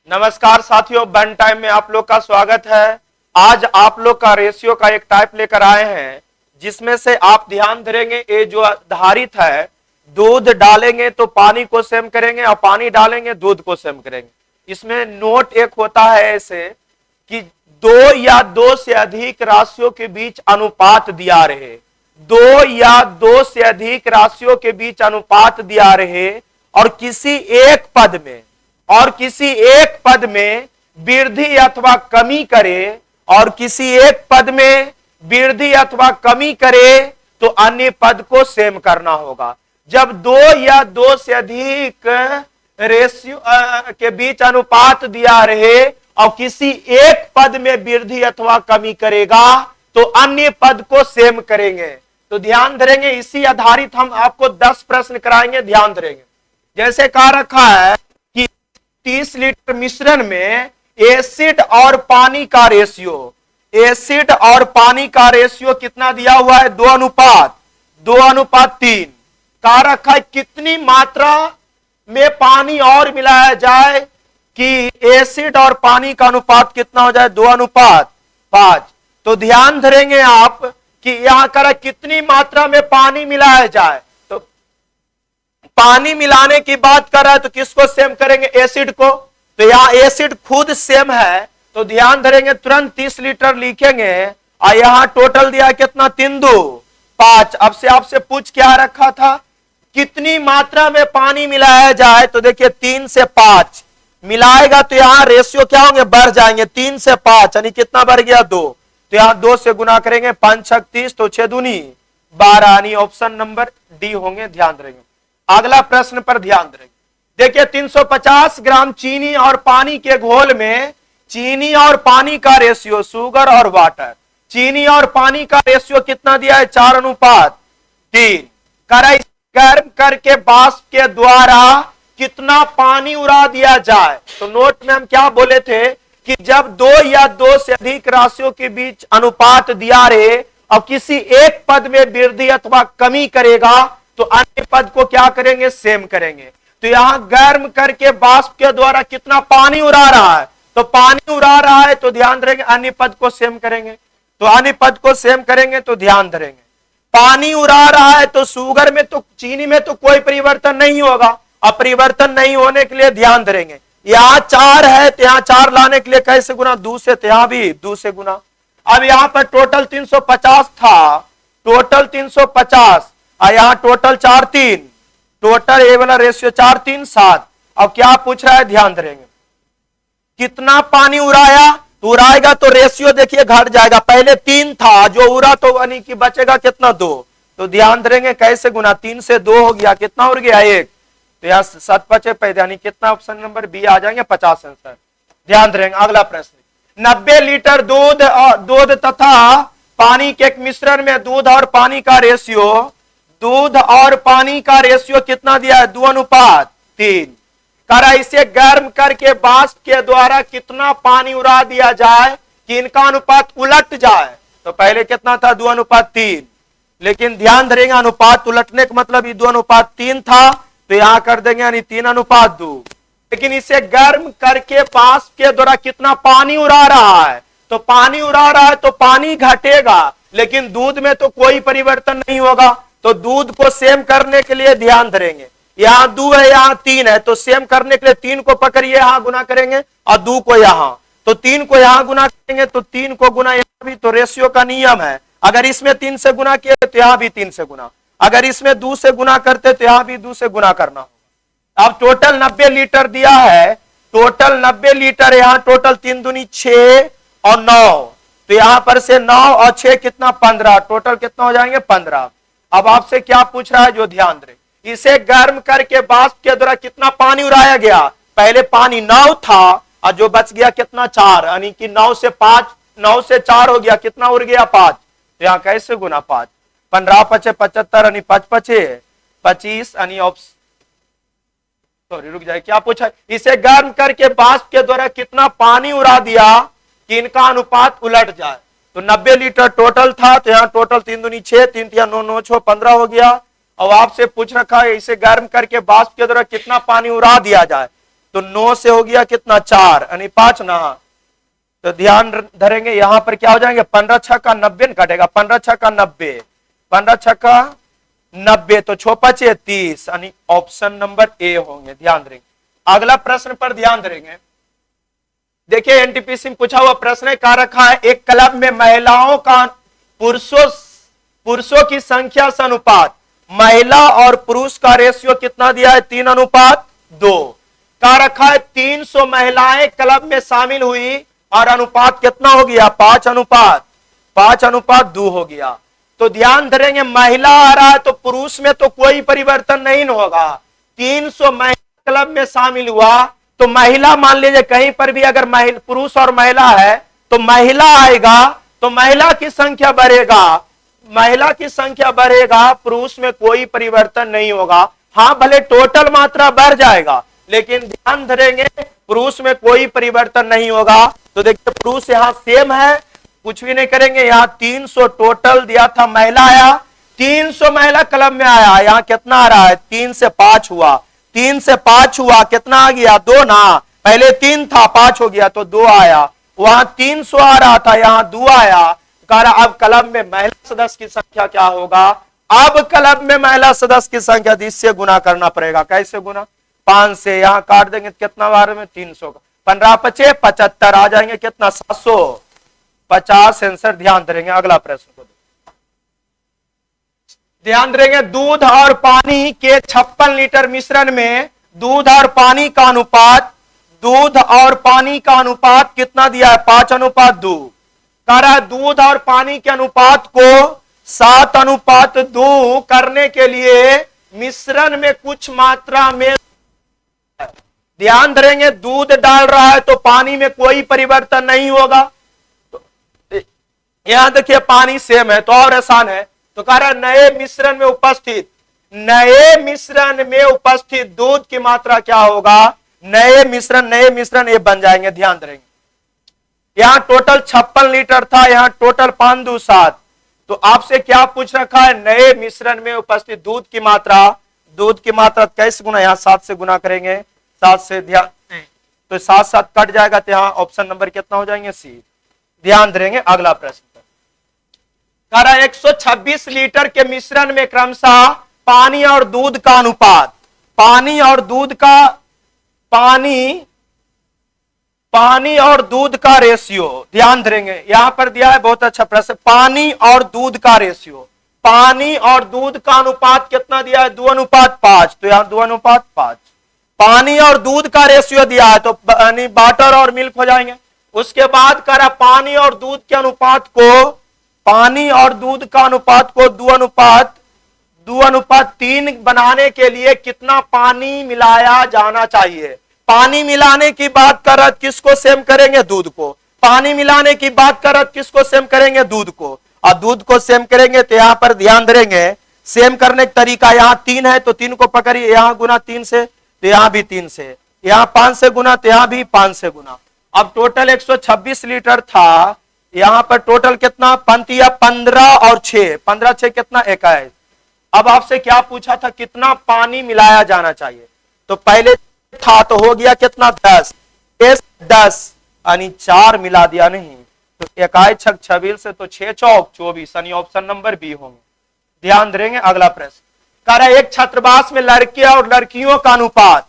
नमस्कार साथियों, बन टाइम में आप लोग का स्वागत है। आज आप लोग का रेशियो का एक टाइप लेकर आए हैं, जिसमें से आप ध्यान धरेंगे, ये जो आधारित है, दूध डालेंगे तो पानी को सेम करेंगे और पानी डालेंगे दूध को सेम करेंगे। इसमें नोट एक होता है ऐसे कि दो या दो से अधिक राशियों के बीच अनुपात दिया रहे, दो या दो से अधिक राशियों के बीच अनुपात दिया रहे और किसी एक पद में वृद्धि अथवा कमी करे, और किसी एक पद में वृद्धि अथवा कमी करे तो अन्य पद को सेम करना होगा। जब दो या दो से अधिक रेशियो के बीच अनुपात दिया रहे और किसी एक पद में वृद्धि अथवा कमी करेगा तो अन्य पद को सेम करेंगे। तो ध्यान धरेंगे, इसी आधारित हम आपको 10 प्रश्न कराएंगे। ध्यान धरेंगे, जैसे कहा रखा है कि 30 लीटर मिश्रण में एसिड और पानी का रेशियो, एसिड और पानी का रेशियो कितना दिया हुआ है? 2:3। कहा रखा है कितनी मात्रा में पानी और मिलाया जाए कि एसिड और पानी का अनुपात कितना हो जाए? 2:5। तो ध्यान धरेंगे आप कि यहां कर कितनी मात्रा में पानी मिलाया जाए, तो पानी मिलाने की बात कर रहा है तो किसको सेम करेंगे? एसिड को। तो यहां एसिड खुद सेम है, तो ध्यान धरेंगे, तुरंत 30 लीटर लिखेंगे और यहां टोटल दिया कितना? 3×2=5। अब से आपसे पूछ क्या रखा था? कितनी मात्रा में पानी मिलाया जाए, तो देखिए 3 से 5 मिलाएगा तो यहां रेशियो क्या होंगे? बढ़ जाएंगे। 3 से 5 यानी कितना बढ़ गया? 2। तो यहां 2 से गुना करेंगे, 5×6 30, तो 6×2=12 यानी ऑप्शन नंबर डी होंगे। ध्यान देंगे। अगला प्रश्न पर ध्यान देंगे। देखिए 350 ग्राम चीनी और पानी के घोल में चीनी और पानी का रेशियो, शुगर और वाटर, चीनी और पानी का रेशियो कितना दिया है? 4:3। गर्म करके वाष्प के द्वारा कितना पानी उड़ा दिया जाए? तो नोट में हम क्या बोले थे कि जब दो या दो से अधिक राशियों के बीच अनुपात दिया रहे और किसी एक पद में वृद्धि अथवा कमी करेगा तो अन्य पद को क्या करेंगे? सेम करेंगे। तो यहां गर्म करके वाष्प के द्वारा कितना पानी उड़ा रहा है? तो पानी उड़ा रहा है, तो ध्यान धरेंगे अन्य पद को सेम करेंगे। तो अन्य पद को सेम करेंगे तो ध्यान धरेंगे, पानी उड़ा रहा है तो शुगर में तो चीनी में तो कोई परिवर्तन नहीं होगा। अब परिवर्तन नहीं होने के लिए ध्यान धरेंगे, यहां 4 है तो यहां 4 लाने के लिए कैसे गुना? 2 से, तो यहां भी 2 से गुना। अब यहां पर टोटल 350 था, टोटल 350 और यहां टोटल 4×3, टोटल ये वाला रेशियो 4×3=7। अब क्या पूछ रहा है? ध्यान धरेंगे, कितना पानी उड़ाया? तो उड़ाएगा तो रेशियो देखिए घट जाएगा। पहले 3 था, जो उड़ा तो यानी कि बचेगा कितना? 2। तो ध्यान धरेंगे कैसे गुना? 3 से 2 हो गया, कितना उड़ गया? 1। तो यहां 7 5 पैदा यानी कितना? ऑप्शन नंबर बी आ जाएंगे, 50 आंसर। ध्यान धरेंगे। अगला प्रश्न, 90 लीटर दूध तथा पानी के एक मिश्रण में दूध और पानी का रेशियो, दूध और पानी का रेशियो कितना दिया है? 2:3। करा इसे गर्म करके वाष्प के द्वारा कितना पानी उड़ा दिया जाए कि इनका अनुपात उलट जाए? तो पहले कितना था? 2:3। लेकिन ध्यान धरेंगे अनुपात उलटने का मतलब ये 2:3 था, तो यहां कर देंगे यानी 3:2। लेकिन इसे गर्म करके वाष्प के द्वारा कितना पानी उड़ा रहा है? तो पानी उड़ा रहा है तो पानी घटेगा, लेकिन दूध में तो कोई परिवर्तन नहीं होगा। तो दूध को सेम करने के लिए ध्यान धरेंगे, यहां 2 है, यहां 3 है, तो सेम करने के लिए 3 को पकड़िए, यहां गुना करेंगे और 2 को यहां, तो 3 को यहां गुना करेंगे तो 3 को गुना यहां भी। तो रेशियो का नियम है, अगर इसमें 3 से गुना किए तो यहां भी 3 से गुना, अगर इसमें 2 से गुना करते तो यहां भी 2 से गुना करना होगा। अब टोटल 90 लीटर दिया है, टोटल 90 लीटर, यहां टोटल 3×2 6 और 9, तो यहां पर से 9 और 6 कितना? 15, टोटल कितना हो जाएंगे? 15। अब आपसे क्या पूछ रहा है? जो ध्यान दे, इसे गर्म करके वाष्प के द्वारा कितना पानी उड़ाया गया? पहले पानी 9 था और जो बच गया कितना? 4, यानी कि 9 से 4 हो गया, कितना उड़ गया? 5। तो यहां कैसे गुना? 5, 15 5 75 यानी 5 5 25 यानी ऑप्शन, सॉरी रुक जाए, क्या पूछा? इसे गर्म करके वाष्प के द्वारा कितना पानी उड़ा दिया कि इनका अनुपात उलट जाए? तो 90 लीटर टोटल था, तो यहाँ टोटल 3×2 6, 3×3 9 9 6 15 हो गया। अब आपसे पूछ रखा है इसे गर्म करके वाष्प के द्वारा कितना पानी उड़ा दिया जाए, तो 9 से हो गया कितना 4 यानी 5 ना। तो ध्यान धरेंगे यहां पर क्या हो जाएंगे 15 छक्का 90 कटेगा 15 छक्का 90 15 छक्का 90 तो 6 5 30 यानी ऑप्शन नंबर ए होंगे। ध्यान देंगे अगला प्रश्न पर ध्यान देंगे। देखिए एनटीपीसी में पूछा हुआ प्रश्न क्या रखा है, एक क्लब में महिलाओं का पुरुषों की संख्या से अनुपात महिला और पुरुष का रेशियो कितना दिया है 3:2 का रखा है। 300 महिलाएं क्लब में शामिल हुई और अनुपात कितना हो गया 5:2 हो गया। तो ध्यान धरेंगे महिला आ रहा है तो पुरुष में तो कोई परिवर्तन नहीं होगा। 300 महिला क्लब में शामिल हुआ तो महिला मान लीजिए कहीं पर भी अगर पुरुष और महिला है तो महिला आएगा तो महिला की संख्या बढ़ेगा, महिला की संख्या बढ़ेगा, पुरुष में कोई परिवर्तन नहीं होगा। हाँ भले टोटल मात्रा बढ़ जाएगा लेकिन ध्यान धरेंगे पुरुष में कोई परिवर्तन नहीं होगा। तो देखिए पुरुष यहाँ सेम है, कुछ भी नहीं करेंगे। यहाँ 300 टोटल दिया था, महिला आया 300 महिला क्लब में आया, यहाँ कितना आ रहा है 3 से 5 हुआ, 3 से 5 हुआ कितना आ गया 2 ना, पहले 3 था 5 हो गया तो 2 आया। वहां 300 आ रहा था यहाँ 2 आया। अब क्लब में महिला सदस्य की संख्या क्या होगा, अब क्लब में महिला सदस्य की संख्या इससे गुना करना पड़ेगा। कैसे गुना 5 से यहाँ काट देंगे कितना बार में 300 का 15 5 75 आ जाएंगे कितना 750 आंसर। ध्यान देंगे अगला प्रश्न को ध्यान देंगे। दूध और पानी के 56 लीटर मिश्रण में दूध और पानी का अनुपात कितना दिया है 5:2 कह रहा है। दूध और पानी के अनुपात को 7:2 करने के लिए मिश्रण में कुछ मात्रा में ध्यान धरेंगे दूध डाल रहा है तो पानी में कोई परिवर्तन नहीं होगा। तो यहां देखिए पानी सेम है तो और आसान है। तो कह रहा है नए मिश्रण में उपस्थित दूध की मात्रा क्या होगा, नए मिश्रण ये बन जाएंगे। ध्यान देंगे यहां टोटल 56 लीटर था, यहां टोटल 5 2 7। तो आपसे क्या पूछ रखा है नए मिश्रण में उपस्थित दूध की मात्रा कैसे गुना, यहां 7 से गुना करेंगे 7 से ध्यान तो 7 7 कट जाएगा तो यहां ऑप्शन नंबर कितना हो जाएंगे सी। ध्यान देंगे अगला प्रश्न 126 लीटर के मिश्रण में क्रमशः पानी और दूध का रेशियो। ध्यान देंगे यहां पर दिया है बहुत अच्छा प्रश्न, पानी और दूध का रेशियो, पानी और दूध का अनुपात कितना दिया है 2:5। तो यहां 2:5 पानी और दूध का रेशियो दिया है तो वाटर और मिल्क हो जाएंगे। उसके बाद करा पानी और दूध का अनुपात को 2:3 बनाने के लिए कितना पानी मिलाया जाना चाहिए। पानी मिलाने की बात कर रहा किसको सेम करेंगे दूध को, पानी मिलाने की बात कर रहा किसको सेम करेंगे दूध को, और दूध को सेम करेंगे तो यहां पर ध्यान देंगे सेम करने का तरीका यहां 3 है तो 3 को पकड़िए, यहां गुना 3 से तो यहां भी 3 से, यहां 5 से गुना तो यहां भी 5 से गुना। अब टोटल 126 लीटर था, यहां पर टोटल कितना 15 और 6 15 6 कितना 21। अब आपसे क्या पूछा था कितना पानी मिलाया जाना चाहिए, तो पहले था तो हो गया कितना 10 यानी 4 मिला दिया नहीं तो 21 6 26 से तो 6 चौक 24 यानी ऑप्शन नंबर बी होंगे। ध्यान देंगे अगला प्रश्न कह रहा है एक छात्रावास में लड़के और लड़कियों का अनुपात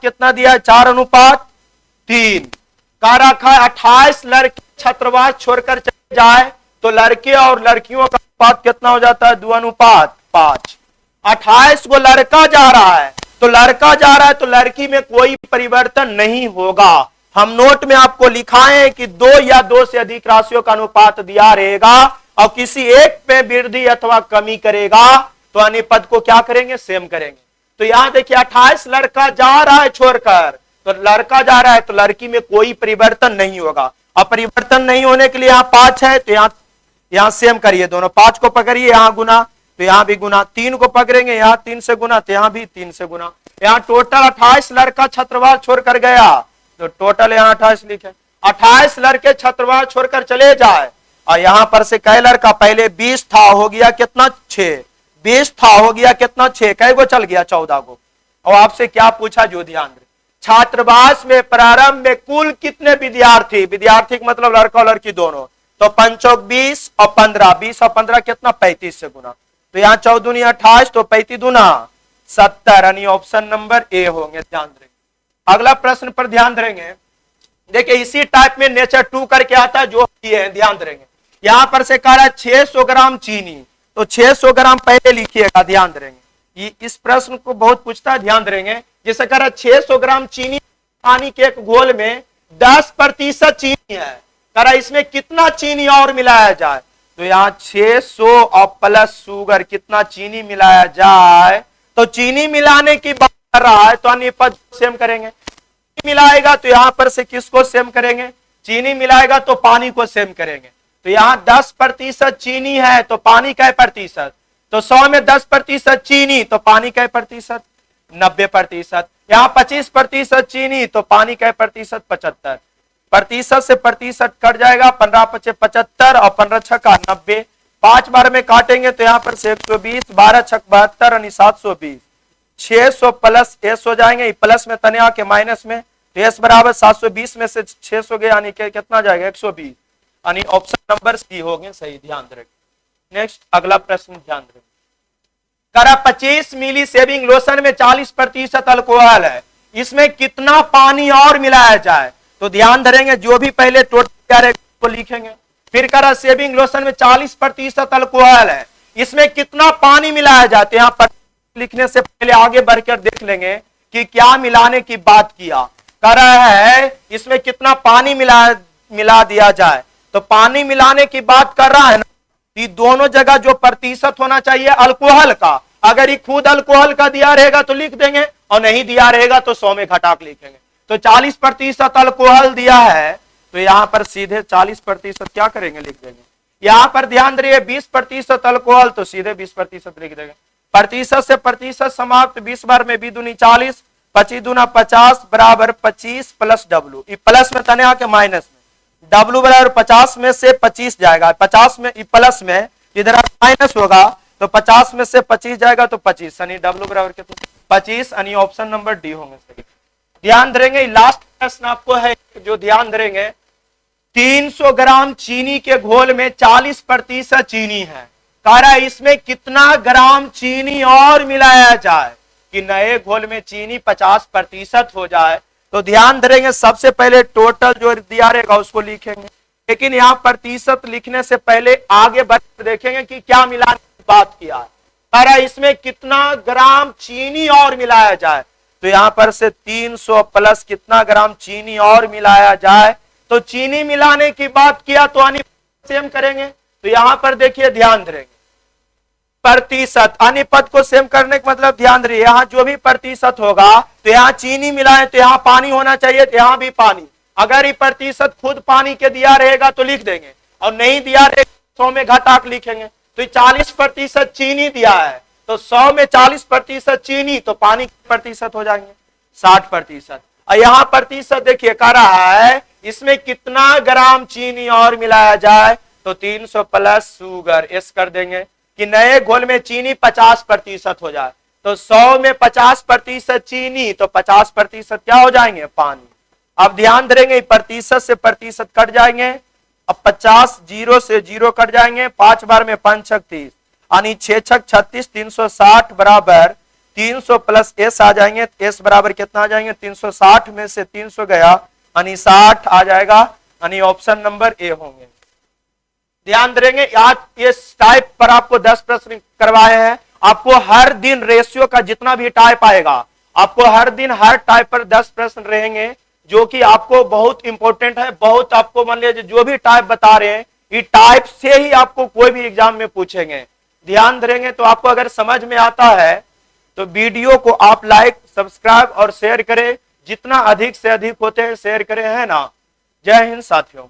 कितना दिया है 4:3 का रखा है। 28 लड़के छात्रावास छोड़कर चले जाए तो लड़के और लड़कियों का अनुपात कितना हो जाता है 2:5। 28 को लड़का जा रहा है तो लड़की में कोई परिवर्तन नहीं होगा। हम नोट में आपको लिखाएं कि 2 या 2 से अधिक राशियों का अनुपात दिया रहेगा और किसी एक पे वृद्धि अथवा कमी करेगा तो अन्य पद को क्या करेंगे सेम करेंगे। तो यहां देखिए 28 लड़का जा रहा है छोड़कर तो लड़का जा रहा है तो लड़की में कोई परिवर्तन नहीं होगा। अब परिवर्तन नहीं होने के लिए यहां 5 है तो यहां सेम करिए दोनों, 5 को पकड़िए यहां गुना तो यहां भी गुना, 3 को पकड़ेंगे यहां 3 से गुना तो यहां भी 3 से गुना। यहां टोटल 28 लड़का छात्रावास छोड़कर गया तो टोटल यहां 28 लिखे, 28 लड़के छात्रावास छोड़कर चले जाए और यहां पर से कै लड़का पहले 20 था हो गया कितना 6, 20 था हो गया कितना 6, कै गो चल गया 14 को। और आपसे क्या पूछा जो ध्यान रहे, छात्रावास में प्रारंभ में कुल कितने विद्यार्थी, विद्यार्थी का मतलब लड़का और लड़की दोनों, तो 5 20 और 15, 20 और 15 कितना 35 से गुना, तो यहाँ 14 दूनी 28, तो 35 दूना 70, यानी ऑप्शन नंबर ए होंगे। ध्यान देंगे। अगला प्रश्न पर ध्यान देंगे। देखिए इसी टाइप में नेचर 2 करके आता है जो किए हैं, ध्यान देंगे। यहां पर से कह रहा है 600 ग्राम चीनी, तो 600 ग्राम पहले लिखिएगा, ध्यान देंगे। ये इस प्रश्न को बहुत पूछता है, ध्यान देंगे। जैसे कह रहा है 600 ग्राम चीनी पानी के एक घोल में 10% चीनी है, कह रहा है इसमें कितना चीनी और मिलाया जाए, तो यहाँ 600 और प्लस शुगर कितना चीनी मिलाया जाए, तो चीनी मिलाने की बात कर रहा है तो अन्य पद सेम करेंगे। मिलाएगा तो यहां पर से किसको सेम करेंगे, चीनी मिलाएगा तो पानी को सेम करेंगे। तो यहाँ 10% चीनी है तो पानी का प्रतिशत, तो 100 में 10% चीनी तो पानी का प्रतिशत 90%, यहाँ 25% चीनी तो पानी का प्रतिशत 75, प्रतिशत से प्रतिशत कट जाएगा, 15 × 5 = 75 और 15 × 6 = 90, 5 बार में काटेंगे तो यहाँ पर से 120, 12 × 6 = 72 यानी 720, 600 प्लस एस हो जाएंगे, प्लस में तने आके माइनस में, तो एस बराबर 720 में से 600 गया यानी कितना जाएगा 120, यानी ऑप्शन नंबर सी हो गए सही। ध्यान रखें। नेक्स्ट अगला प्रश्न ध्यान रखें। करा 25 मिली शेविंग लोशन में 40% अल्कोहल है, इसमें कितना पानी और मिलाया जाए, तो ध्यान धरेंगे जो भी पहले टोटल को लिखेंगे। फिर करा शेविंग लोशन में 40% अल्कोहल है, इसमें कितना पानी मिलाया जाए, तो यहाँ पर लिखने से पहले आगे बढ़कर देख लेंगे कि क्या मिलाने की बात किया। कह रहा है इसमें कितना पानी मिला दिया जाए, तो पानी मिलाने की बात कर रहा है ना, ये दोनों जगह जो प्रतिशत होना चाहिए अल्कोहल का, अगर ये खुद अल्कोहल का दिया रहेगा तो लिख देंगे और नहीं दिया रहेगा तो 100 में घटा के लिखेंगे। तो 40% अल्कोहल दिया है तो यहां पर सीधे 40% क्या करेंगे लिख देंगे। यहां पर ध्यान दीजिए 20% अल्कोहल तो सीधे 20% लिख देंगे। प्रतिशत से प्रतिशत समाप्त, 20 बार में 20 दूनी 40, 25 दूना 50 बराबर 25 प्लस डब्लू, प्लस में तने आके माइनस में, डब्लू बराबर 50 में से 25 जाएगा, 50 में प्लस में इधर माइनस होगा तो 50 में से 25 जाएगा तो 25, यानी डब्लू बराबर कितना 25, यानी ऑप्शन नंबर डी होंगे सही। ध्यान देंगे लास्ट प्रश्न आपको है जो ध्यान देंगे, 300 ग्राम चीनी के घोल में 40% चीनी है, कह रहा है इसमें कितना ग्राम चीनी और मिलाया जाए कि नए घोल में चीनी 50% हो जाए, तो ध्यान देंगे सबसे पहले टोटल जो दिया रहेगा उसको लिखेंगे, लेकिन यहाँ प्रतिशत लिखने से पहले आगे बढ़कर देखेंगे कि क्या मिलाने की बात किया है। कह रहा है इसमें कितना ग्राम चीनी और मिलाया जाए, तो यहाँ पर से 300 प्लस कितना ग्राम चीनी और मिलाया जाए, तो चीनी मिलाने की बात किया तो सेम करेंगे। तो यहां पर देखिए ध्यान देंगे प्रतिशत, अन्य पद को सेम करने का मतलब ध्यान दीजिए यहां जो भी प्रतिशत होगा तो यहां चीनी मिलाएं तो यहां पानी होना चाहिए, तो यहां भी पानी, अगर ये प्रतिशत खुद पानी के दिया रहेगा तो लिख देंगे और नहीं दिया रहेगा 100 में घटा के लिखेंगे। तो 40% चीनी दिया है तो 100 में 40% चीनी तो पानी प्रतिशत हो जाएंगे 60%, और यहां प्रतिशत देखिए कह रहा है इसमें कितना ग्राम चीनी और मिलाया जाए, तो 300 प्लस शुगर एस कर देंगे कि नए घोल में चीनी 50% हो जाए, तो 100 में 50% चीनी तो 50% क्या हो जाएंगे पानी। अब ध्यान देंगे प्रतिशत से प्रतिशत कट जाएंगे, अब 50 जीरो से जीरो कट जाएंगे, 5 बार में 5 × 6 = 30, यानी 6 × 6 = 36, 360 बराबर 300 प्लस एस आ जाएंगे, एस बराबर कितना आ जाएंगे 360 में से 300 गया यानी 60 आ जाएगा, यानी ऑप्शन नंबर ए होंगे। ध्यान देंगे आज इस टाइप पर आपको 10 प्रश्न करवाए हैं, आपको हर दिन रेशियो का जितना भी टाइप आएगा आपको हर दिन हर टाइप पर 10 प्रश्न रहेंगे जो कि आपको बहुत इंपॉर्टेंट है, बहुत आपको मान लीजिए जो भी टाइप बता रहे हैं ये टाइप से ही आपको कोई भी एग्जाम में पूछेंगे। ध्यान देंगे तो आपको अगर समझ में आता है तो वीडियो को आप लाइक सब्सक्राइब और शेयर करें, जितना अधिक से अधिक होते हैं शेयर करें, है ना। जय हिंद साथियों।